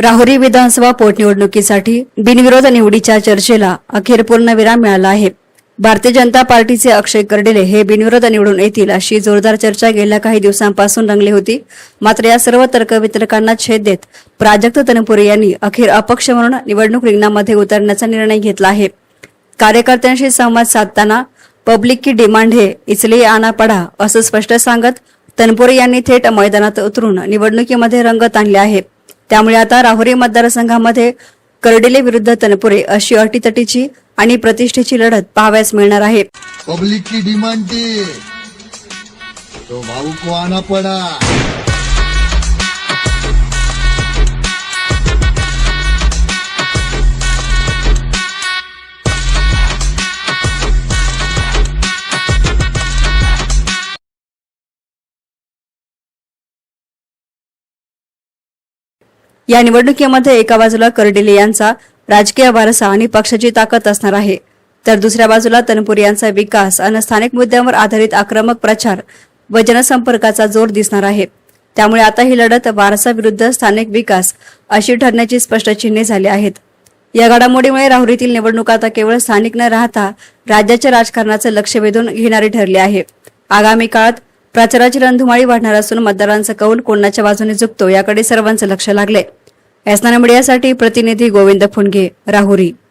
राहुरी विधानसभा पोटनिवडणुकीसाठी बिनविरोध निवडीच्या चर्चेला अखेर पूर्णविराम मिळाला आहे. भारतीय जनता पार्टीचे अक्षय कर्डिले हे बिनविरोध निवडून येतील अशी जोरदार चर्चा गेल्या काही दिवसांपासून रंगली होती. मात्र या सर्व तर्कवितर्कांना छेद देत प्राजक्त तनपुरे यांनी अखेर अपक्ष म्हणून निवडणूक रिंगणामध्ये उतरण्याचा निर्णय घेतला आहे. कार्यकर्त्यांशी संवाद साधताना पब्लिक की डिमांड है इसलिए आना पडा असं स्पष्ट सांगत तनपुरे यांनी थेट मैदानात उतरून निवडणुकीमध्ये रंगत आणले आहे. त्यामुळे आता राहुरी मतदारसंघामध्ये कर्डिले विरुद्ध तनपुरे अशी अटीतटीची आणि प्रतिष्ठेची लढत पाहावयास मिळणार आहे. पब्लिक की डिमांड थी तो भाऊ को आना पड़ा. या निवडणुकीमध्ये एका बाजूला कर्डिले यांचा राजकीय वारसा आणि पक्षाची ताकद असणार आहे, तर दुसऱ्या बाजूला तनपुरे यांचा विकास आणि स्थानिक मुद्द्यांवर आधारित आक्रमक प्रचार व जनसंपर्काचा जोर दिसणार आहे. त्यामुळे आता ही लढत वारसा विरुद्ध स्थानिक विकास अशी ठरण्याची स्पष्ट चिन्हे झाली आहेत. या घडामोडीमुळे राहुरीतील निवडणूक आता केवळ स्थानिक न राहता राज्याच्या राजकारणाचं लक्ष वेधून घेणारी ठरली आहे. आगामी काळात प्रचाराची रणधुमाळी वाढणार असून मतदारांचा कौल कोणाच्या बाजूने झुकतो याकडे सर्वांचं लक्ष लागले. एसनाना मीडियासाठी प्रतिनिधी गोविंद फुंडगे, राहुरी.